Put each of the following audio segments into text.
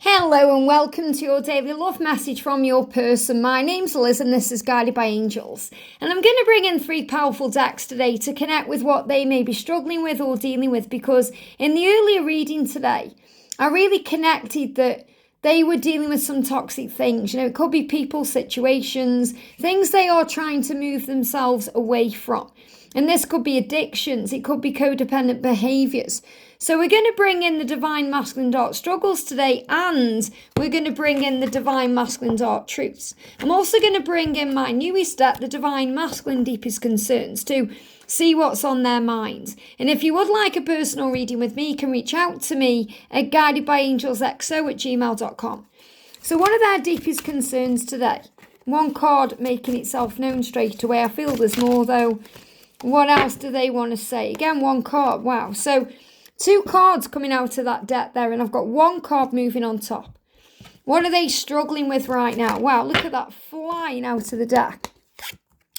Hello and welcome to your daily love message from your person. My name's Liz and this is Guided by Angels. And I'm going to bring in 3 powerful decks today to connect with what they may be struggling with or dealing with, because in the earlier reading today, I really connected that they were dealing with some toxic things. It could be people, situations, things they are trying to move themselves away from. And this could be addictions, it could be codependent behaviors. So we're going to bring in the divine masculine dark struggles today, and we're going to bring in the divine masculine dark truths. I'm also going to bring in my newest deck, the divine masculine deepest concerns, to see what's on their mind. And if you would like a personal reading with me, you can reach out to me at guidedbyangelsxo@gmail.com. So one of their deepest concerns today, one card making itself known straight away. I feel there's more though. What else do they want to say? Again, one card. Wow. So 2 cards coming out of that deck there, and I've got 1 card moving on top. What are they struggling with right now? Wow, look at that flying out of the deck.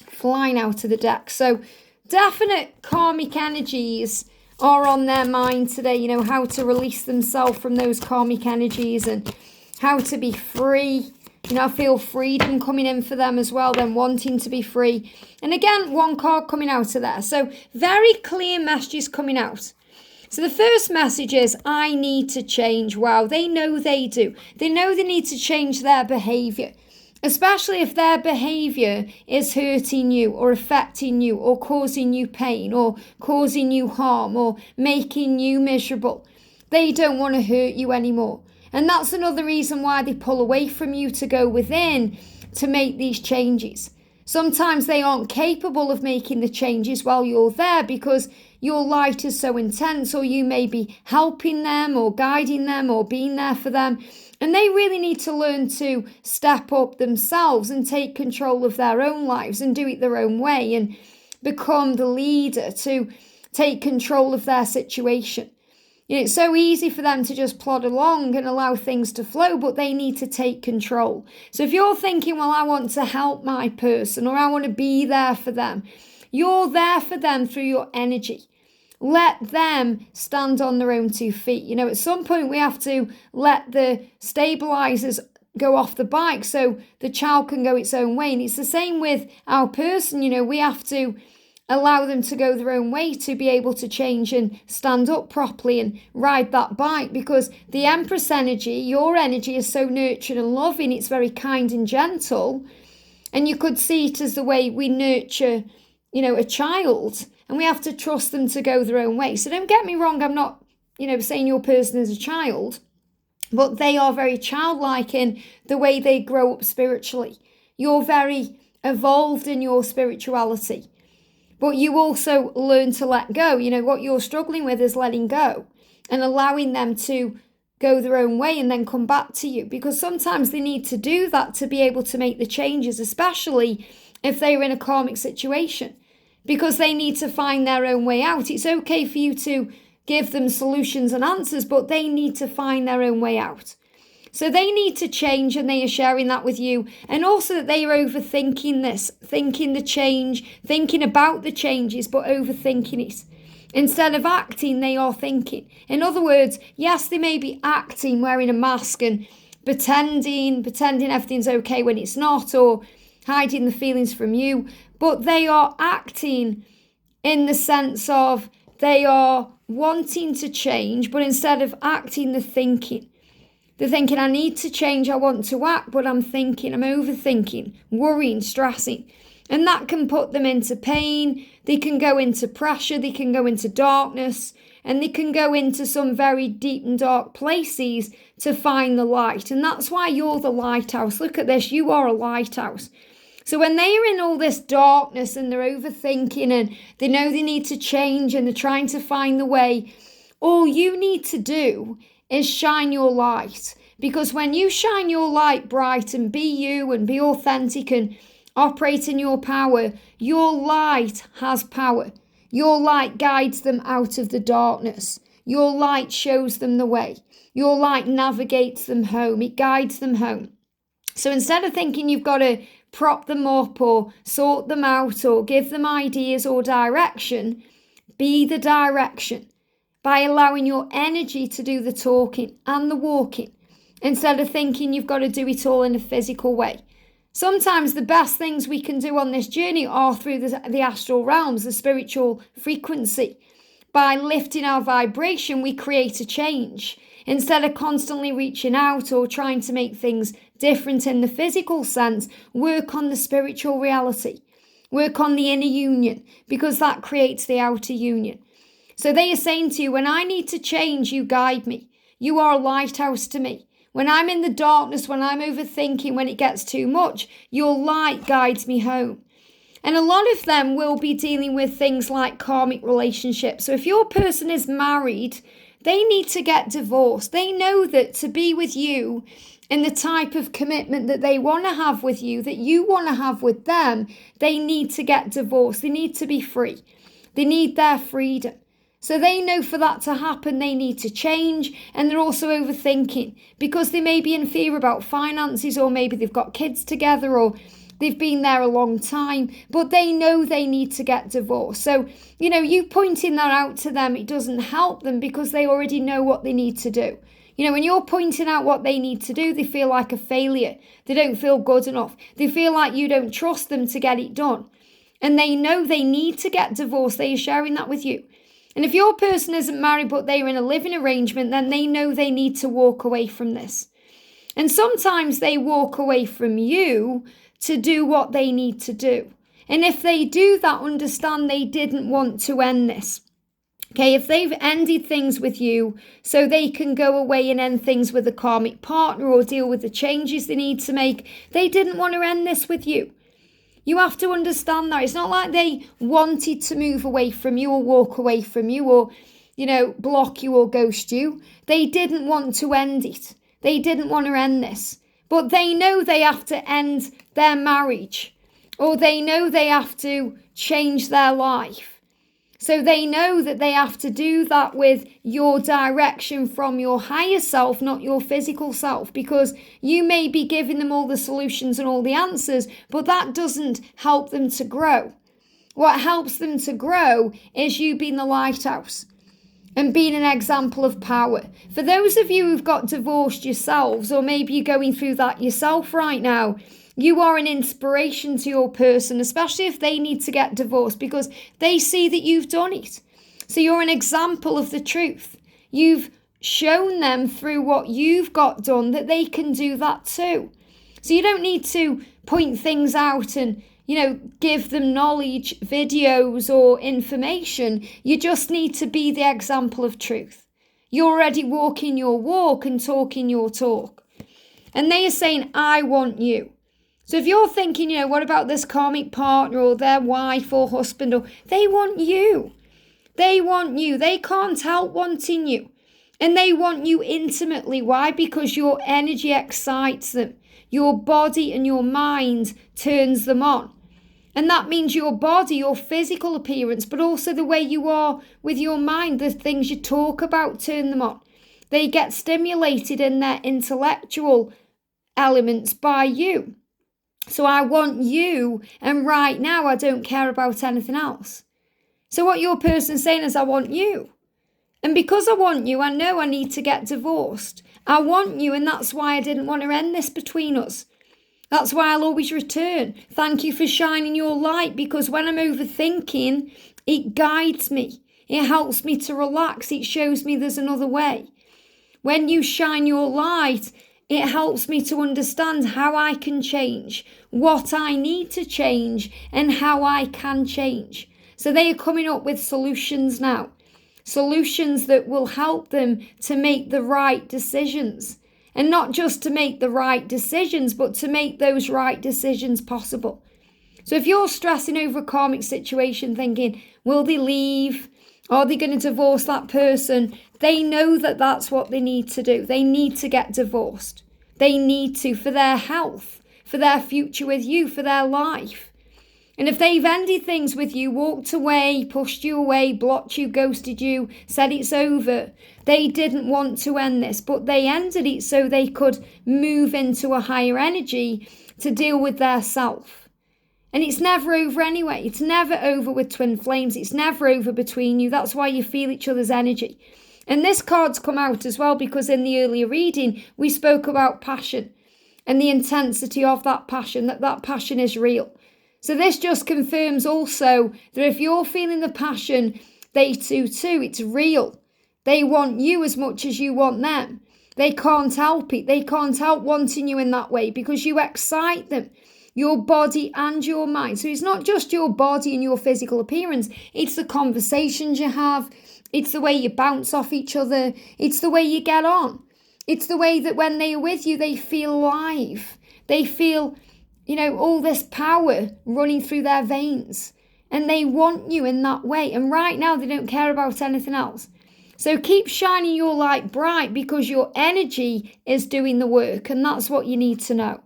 Flying out of the deck. So definite karmic energies are on their mind today. How to release themselves from those karmic energies and how to be free. I feel freedom coming in for them as well, them wanting to be free. And again, 1 card coming out of there. So very clear messages coming out. So the first message is, I need to change. Wow, they know they do. They know they need to change their behavior, especially if their behavior is hurting you or affecting you or causing you pain or causing you harm or making you miserable. They don't want to hurt you anymore. And that's another reason why they pull away from you to go within to make these changes. Sometimes they aren't capable of making the changes while you're there because your light is so intense, or you may be helping them or guiding them or being there for them. And they really need to learn to step up themselves and take control of their own lives and do it their own way and become the leader to take control of their situation. It's so easy for them to just plod along and allow things to flow, but they need to take control. So if you're thinking, well, I want to help my person or I want to be there for them, you're there for them through your energy. Let them stand on their own 2 feet. At some point we have to let the stabilizers go off the bike so the child can go its own way. And it's the same with our person. We have to allow them to go their own way to be able to change and stand up properly and ride that bike, because the Empress energy, your energy, is so nurturing and loving. It's very kind and gentle, and you could see it as the way we nurture a child, and we have to trust them to go their own way. So don't get me wrong, I'm not saying your person is a child, but they are very childlike in the way they grow up spiritually. You're very evolved in your spirituality. But you also learn to let go. What you're struggling with is letting go and allowing them to go their own way and then come back to you. Because sometimes they need to do that to be able to make the changes, especially if they're in a karmic situation, because they need to find their own way out. It's okay for you to give them solutions and answers, but they need to find their own way out. So they need to change, and they are sharing that with you. And also that they are overthinking this, thinking the change, thinking about the changes, but overthinking it. Instead of acting, they are thinking. In other words, yes, they may be acting, wearing a mask and pretending everything's okay when it's not, or hiding the feelings from you. But they are acting in the sense of they are wanting to change, but instead of acting, they're thinking. They're thinking, I need to change, I want to act, but I'm overthinking, worrying, stressing. And that can put them into pain, they can go into pressure, they can go into darkness, and they can go into some very deep and dark places to find the light. And that's why you're the lighthouse. Look at this, you are a lighthouse. So when they are in all this darkness and they're overthinking and they know they need to change and they're trying to find the way, all you need to do is shine your light. Because when you shine your light bright and be you and be authentic and operate in your power, your light has power. Your light guides them out of the darkness. Your light shows them the way. Your light navigates them home. It guides them home. So instead of thinking you've got to prop them up or sort them out or give them ideas or direction, be the direction by allowing your energy to do the talking and the walking. instead of thinking you've got to do it all in a physical way. Sometimes the best things we can do on this journey are through the astral realms, the spiritual frequency. By lifting our vibration, we create a change. Instead of constantly reaching out or trying to make things different in the physical sense, work on the spiritual reality. Work on the inner union, because that creates the outer union. So they are saying to you, when I need to change, you guide me. You are a lighthouse to me. When I'm in the darkness, when I'm overthinking, when it gets too much, your light guides me home. And a lot of them will be dealing with things like karmic relationships. So if your person is married, they need to get divorced. They know that to be with you and the type of commitment that they want to have with you, that you want to have with them, they need to get divorced. They need to be free. They need their freedom. So they know for that to happen, they need to change, and they're also overthinking because they may be in fear about finances, or maybe they've got kids together, or they've been there a long time, but they know they need to get divorced. So, you pointing that out to them, it doesn't help them because they already know what they need to do. When you're pointing out what they need to do, they feel like a failure. They don't feel good enough. They feel like you don't trust them to get it done. And they know they need to get divorced. They are sharing that with you. And if your person isn't married but they're in a living arrangement, then they know they need to walk away from this. And sometimes they walk away from you to do what they need to do. And if they do that, understand they didn't want to end this. Okay, if they've ended things with you so they can go away and end things with a karmic partner or deal with the changes they need to make, they didn't want to end this with you. You have to understand that. It's not like they wanted to move away from you or walk away from you or, block you or ghost you. They didn't want to end it. They didn't want to end this. But they know they have to end their marriage, or they know they have to change their life. So they know that they have to do that with your direction from your higher self, not your physical self, because you may be giving them all the solutions and all the answers, but that doesn't help them to grow. What helps them to grow is you being the lighthouse and being an example of power. For those of you who've got divorced yourselves, or maybe you're going through that yourself right now, you are an inspiration to your person, especially if they need to get divorced, because they see that you've done it. So you're an example of the truth. You've shown them through what you've got done that they can do that too. So you don't need to point things out and, give them knowledge, videos or information. You just need to be the example of truth. You're already walking your walk and talking your talk. And they are saying, I want you. So if you're thinking, what about this karmic partner or their wife or husband, or they want you. They want you. They can't help wanting you. And they want you intimately. Why? Because your energy excites them. Your body and your mind turns them on. And that means your body, your physical appearance, but also the way you are with your mind, the things you talk about turn them on. They get stimulated in their intellectual elements by you. So I want you, and right now I don't care about anything else. So what your person's saying is, I want you. And because I want you, I know I need to get divorced. I want you, and that's why I didn't want to end this between us. That's why I'll always return. Thank you for shining your light, because when I'm overthinking, it guides me. It helps me to relax. It shows me there's another way. When you shine your light, it helps me to understand how I can change, what I need to change, and how I can change. So they are coming up with solutions now. Solutions that will help them to make the right decisions. And not just to make the right decisions, but to make those right decisions possible. So if you're stressing over a karmic situation, thinking, will they leave? Are they going to divorce that person? They know that that's what they need to do. They need to get divorced. They need to, for their health, for their future with you, for their life. And if they've ended things with you, walked away, pushed you away, blocked you, ghosted you, said it's over, they didn't want to end this, but they ended it so they could move into a higher energy to deal with their self. And it's never over anyway. It's never over with twin flames. It's never over between you. That's why you feel each other's energy. And this card's come out as well because in the earlier reading, we spoke about passion and the intensity of that passion, that passion is real. So this just confirms also that if you're feeling the passion, they too, it's real. They want you as much as you want them. They can't help it. They can't help wanting you in that way because you excite them, your body and your mind. So it's not just your body and your physical appearance. It's the conversations you have. It's the way you bounce off each other. It's the way you get on. It's the way that when they are with you, they feel alive. They feel, all this power running through their veins. And they want you in that way. And right now, they don't care about anything else. So keep shining your light bright because your energy is doing the work. And that's what you need to know.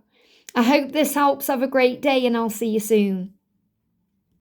I hope this helps. Have a great day and I'll see you soon.